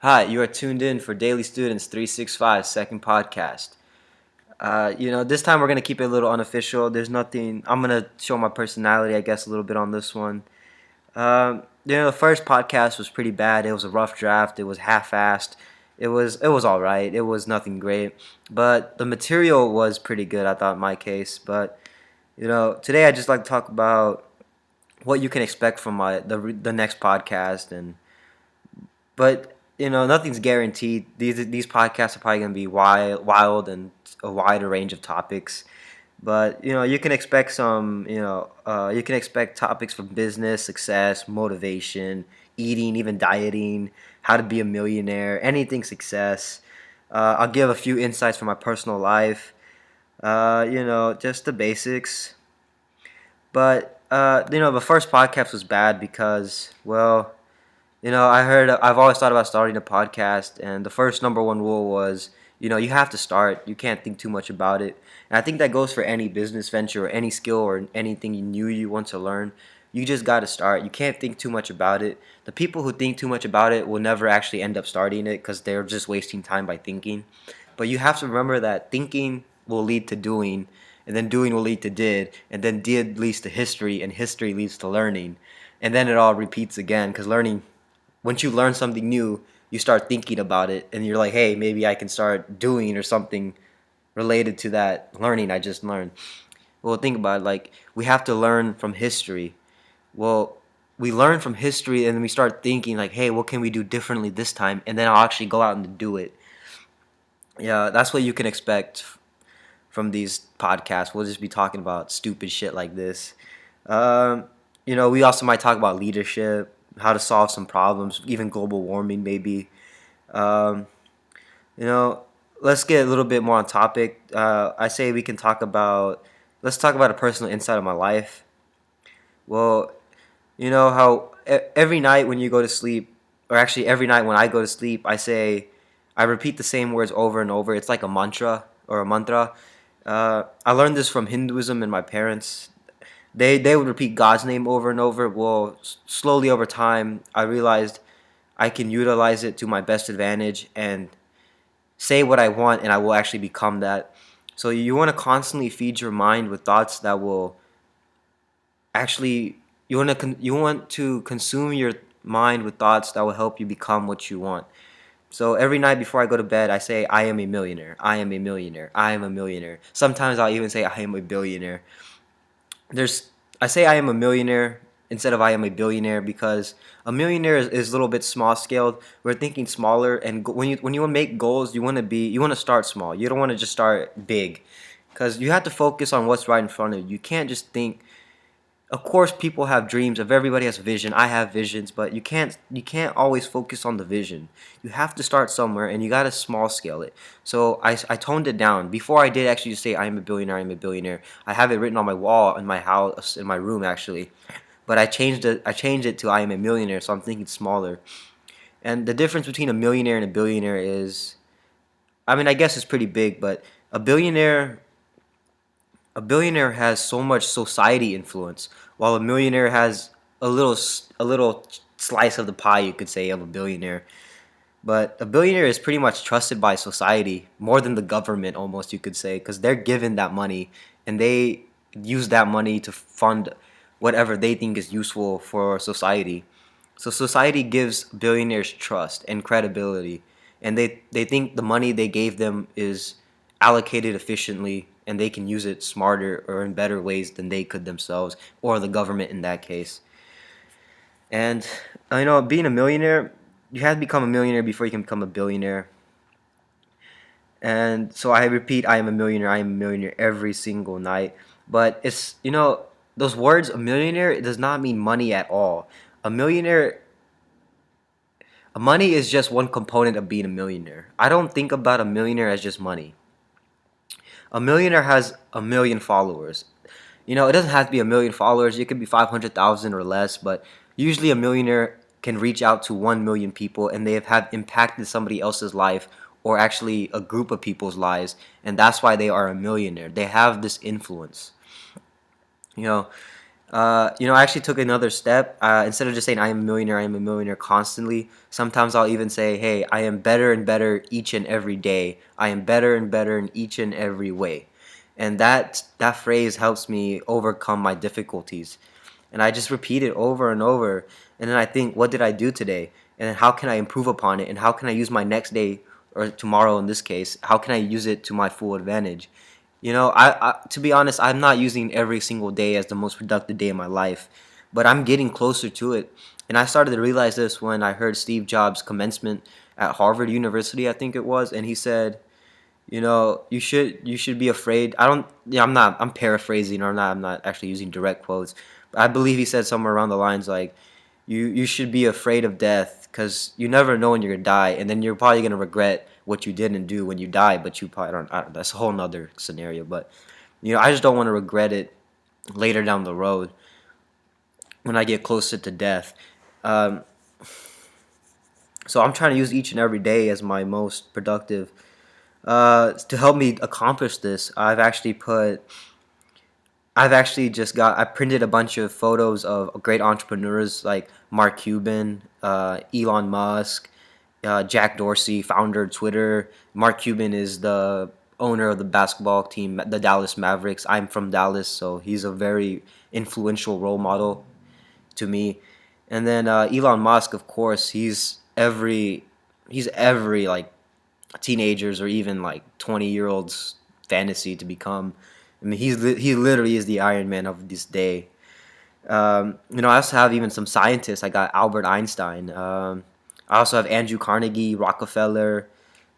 Hi, you are tuned in for Daily Students 365 second podcast. This time we're going to keep it a little unofficial. There's nothing, I'm going to show my personality, I guess, a little bit on this one. The first podcast was pretty bad. It was a rough draft. It was half-assed. It was all right. It was nothing great. But the material was pretty good, I thought, in my case. But, today I'd just like to talk about what you can expect from the next podcast but nothing's guaranteed. These podcasts are probably going to be wild and a wider range of topics. But you can expect you can expect topics from business, success, motivation, eating, even dieting, how to be a millionaire, anything success. I'll give a few insights from my personal life. Just the basics. But the first podcast was bad because, well, I've always thought about starting a podcast, and the first number one rule was, you have to start. You can't think too much about it. And I think that goes for any business venture or any skill or anything new you want to learn. You just got to start. You can't think too much about it. The people who think too much about it will never actually end up starting it because they're just wasting time by thinking. But you have to remember that thinking will lead to doing, and then doing will lead to did, and then did leads to history, and history leads to learning. And then it all repeats again because learning once you learn something new, you start thinking about it and you're like, hey, maybe I can start doing or something related to that learning I just learned. Well, think about it. Like, we have to learn from history. Well, we learn from history and then we start thinking, like, hey, what can we do differently this time? And then I'll actually go out and do it. Yeah, that's what you can expect from these podcasts. We'll just be talking about stupid shit like this. We also might talk about leadership, how to solve some problems, even global warming, maybe. Um, you know, let's get a little bit more on topic. I say we can talk about. Let's talk about a personal insight of my life. Well, you know how every night when you go to sleep, or actually every night when I go to sleep, I repeat the same words over and over. It's like a mantra or a mantra. I learned this from Hinduism and my parents. They would repeat God's name over and over. Well, slowly over time, I realized I can utilize it to my best advantage and say what I want, and I will actually become that. So you want to constantly feed your mind with thoughts that will actually you want to consume your mind with thoughts that will help you become what you want. So every night before I go to bed, I say I am a millionaire. I am a millionaire. I am a millionaire. Sometimes I'll even say I am a billionaire. There's I say I am a millionaire instead of I am a billionaire because a millionaire is a little bit small scaled. We're thinking smaller, and when you want to make goals, you want to start small. You don't want to just start big, because you have to focus on what's right in front of you. You can't just think. Of course, people have dreams. If everybody has vision, I have visions, but you can't always focus on the vision. You have to start somewhere, and you gotta small scale it. So I toned it down. Before I did actually just say I am a billionaire. I am a billionaire. I have it written on my wall in my house, in my room actually. But I changed it. I changed it to I am a millionaire. So I'm thinking smaller. And the difference between a millionaire and a billionaire is, I mean, I guess it's pretty big, but a billionaire a billionaire has so much society influence, while a millionaire has a little slice of the pie, you could say, of a billionaire. But a billionaire is pretty much trusted by society more than the government, almost you could say, because they're given that money and they use that money to fund whatever they think is useful for society. So society gives billionaires trust and credibility, and they think the money they gave them is allocated efficiently and they can use it smarter or in better ways than they could themselves or the government in that case. And being a millionaire, you have to become a millionaire before you can become a billionaire. And so I repeat, I am a millionaire, I am a millionaire every single night. But those words, a millionaire, it does not mean money at all. A millionaire, money is just one component of being a millionaire. I don't think about a millionaire as just money. A millionaire has a million followers. It doesn't have to be a million followers. It could be 500,000 or less, but usually a millionaire can reach out to 1 million people and they have impacted somebody else's life or actually a group of people's lives, and that's why they are a millionaire. They have this influence. You know, I actually took another step. Instead of just saying I am a millionaire constantly, sometimes I'll even say, hey, I am better and better each and every day. I am better and better in each and every way. And that phrase helps me overcome my difficulties. And I just repeat it over and over. And then I think, what did I do today? And then how can I improve upon it? And how can I use my next day, or tomorrow in this case, how can I use it to my full advantage? To be honest, I'm not using every single day as the most productive day of my life, but I'm getting closer to it. And I started to realize this when I heard Steve Jobs' commencement at Harvard University, I think it was, and he said, you should be afraid. I don't yeah, I'm paraphrasing, or I'm not actually using direct quotes. But I believe he said somewhere around the lines like, you should be afraid of death because you never know when you're gonna die, and then you're probably gonna regret what you didn't do when you die. But you probably don't. I don't That's a whole nother scenario. But I just don't want to regret it later down the road when I get closer to death. Um, so I'm trying to use each and every day as my most productive. To help me accomplish this, I printed a bunch of photos of great entrepreneurs like Mark Cuban, Elon Musk, Jack Dorsey, founder of Twitter. Mark Cuban is the owner of the basketball team, the Dallas Mavericks. I'm from Dallas, so he's a very influential role model to me. And then Elon Musk, of course, he's every like teenagers or even like 20-year-olds fantasy to become. I mean, he literally is the Iron Man of this day. I also have even some scientists. I got Albert Einstein. I also have Andrew Carnegie, Rockefeller.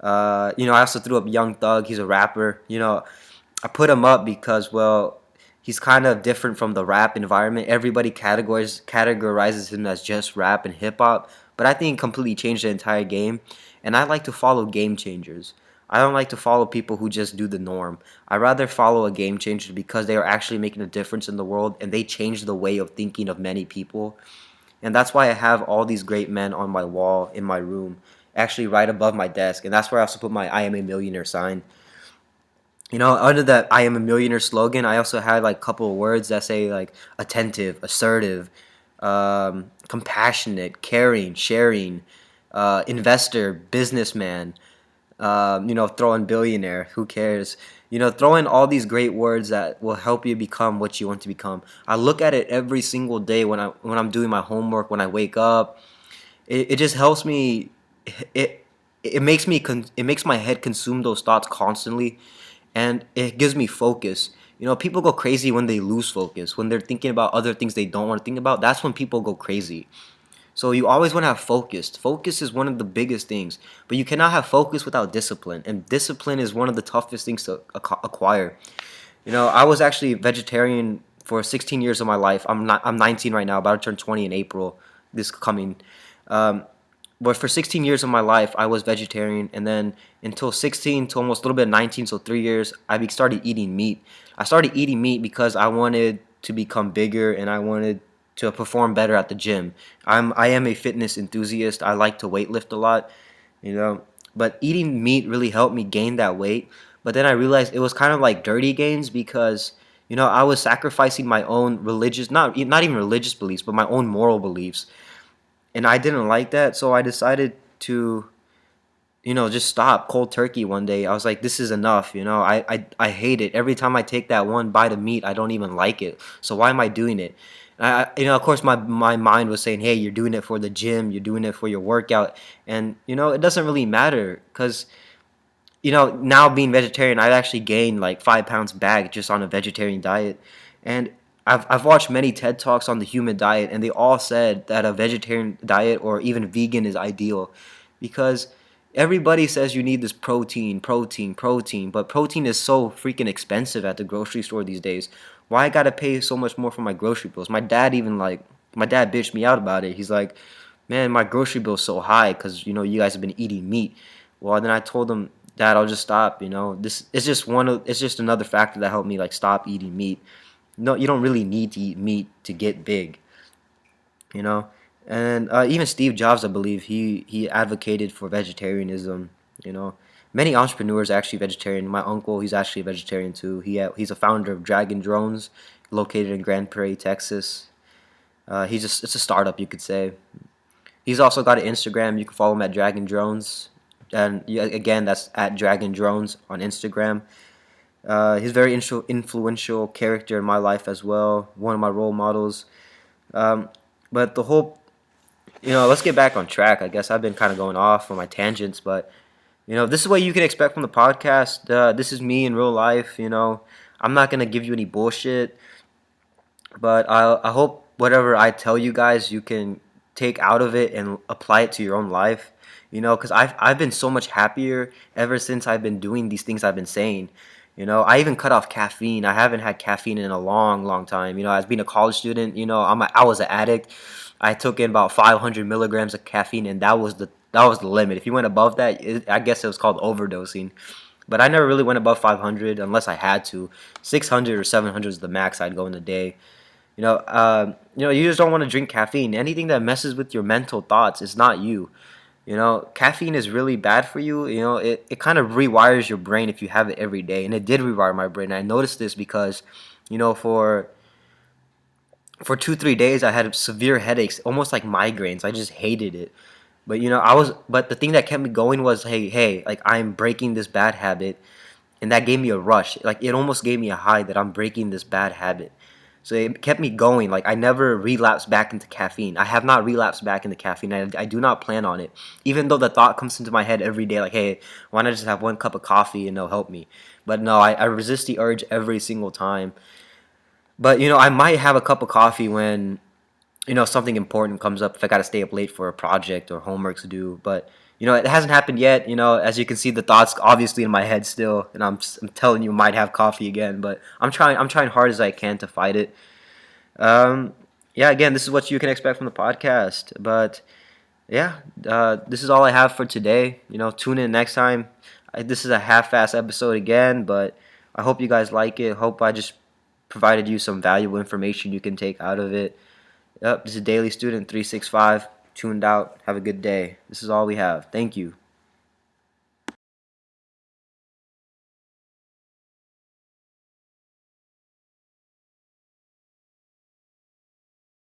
I also threw up Young Thug. He's a rapper. I put him up because, well, he's kind of different from the rap environment. Everybody categorizes him as just rap and hip hop, but I think he completely changed the entire game. And I like to follow game changers. I don't like to follow people who just do the norm. I rather follow a game changer because they are actually making a difference in the world and they change the way of thinking of many people. And that's why I have all these great men on my wall in my room, actually right above my desk. And that's where I also put my I am a millionaire sign. Under that I am a millionaire slogan, I also had like a couple of words that say like attentive, assertive, compassionate, caring, sharing, investor, businessman, throw in billionaire, who cares? Throw in all these great words that will help you become what you want to become. I look at it every single day when I'm doing my homework, when I wake up. It just helps me. It makes my head consume those thoughts constantly, and it gives me focus. People go crazy when they lose focus, when they're thinking about other things they don't want to think about. That's when people go crazy. So you always want to have focus. Focus is one of the biggest things, but you cannot have focus without discipline, and discipline is one of the toughest things to acquire. I was actually vegetarian for 16 years of my life. I'm 19 right now, about to turn 20 in April this coming. Um, but for 16 years of my life, I was vegetarian, and then until 16 to almost a little bit of 19, so 3 years, started eating meat. I started eating meat because I wanted to become bigger and I wanted to perform better at the gym. I am a fitness enthusiast. I like to weightlift a lot, you know. But eating meat really helped me gain that weight. But then I realized it was kind of like dirty gains because I was sacrificing my own religious, not even religious beliefs, but my own moral beliefs, and I didn't like that. So I decided to just stop cold turkey one day. I was like, this is enough. I hate it. Every time I take that one bite of meat, I don't even like it. So why am I doing it? Of course, my mind was saying, hey, you're doing it for the gym, you're doing it for your workout, and it doesn't really matter because now being vegetarian, I've actually gained like 5 pounds back just on a vegetarian diet, and I've watched many TED talks on the human diet, and they all said that a vegetarian diet or even vegan is ideal, because everybody says you need this protein, protein, protein, but protein is so freaking expensive at the grocery store these days. Why I gotta pay so much more for my grocery bills? My dad bitched me out about it. He's like, man, my grocery bill's so high because you guys have been eating meat. Well, then I told him, Dad, I'll just stop. This it's just another factor that helped me like stop eating meat. No, you don't really need to eat meat to get big. you know. And even Steve Jobs, I believe, he advocated for vegetarianism. You know, Many entrepreneurs are actually vegetarian. My uncle, he's actually a vegetarian too. He's a founder of Dragon Drones, located in Grand Prairie, Texas. It's a startup, you could say. He's also got an Instagram. You can follow him at Dragon Drones, and yeah, again, that's at Dragon Drones on Instagram. He's a very influential character in my life as well. One of my role models. Um, but the whole, let's get back on track. I guess I've been kind of going off on my tangents, but this is what you can expect from the podcast. This is me in real life. I'm not gonna give you any bullshit, but I hope whatever I tell you guys, you can take out of it and apply it to your own life. Because I've been so much happier ever since I've been doing these things I've been saying. I even cut off caffeine. I haven't had caffeine in a long, long time. As being a college student, I was an addict. I took in about 500 milligrams of caffeine, and that was the limit. If you went above that, I guess it was called overdosing. But I never really went above 500 unless I had to. 600 or 700 is the max I'd go in a day. You just don't want to drink caffeine. Anything that messes with your mental thoughts is not you. Caffeine is really bad for you. It kind of rewires your brain if you have it every day. And it did rewire my brain. I noticed this because, for 2 3 days I had severe headaches, almost like migraines. I just hated it. But the thing that kept me going was, hey, like I'm breaking this bad habit, and that gave me a rush. Like it almost gave me a high that I'm breaking this bad habit. So it kept me going. Like I never relapsed back into caffeine. I have not relapsed back into caffeine. I do not plan on it. Even though the thought comes into my head every day, like, hey, why not just have one cup of coffee and it'll help me? But no, I resist the urge every single time. But I might have a cup of coffee when something important comes up, if I got to stay up late for a project or homework to do. But it hasn't happened yet. As you can see, the thoughts obviously in my head still, and I'm telling you, might have coffee again. But I'm trying hard as I can to fight it. Yeah, again, this is what you can expect from the podcast. But yeah, this is all I have for today. Tune in next time. This is a half-ass episode again, but I hope you guys like it. Hope I just provided you some valuable information you can take out of it. Yep, this is Daily Student 365. Tuned out. Have a good day. This is all we have. Thank you.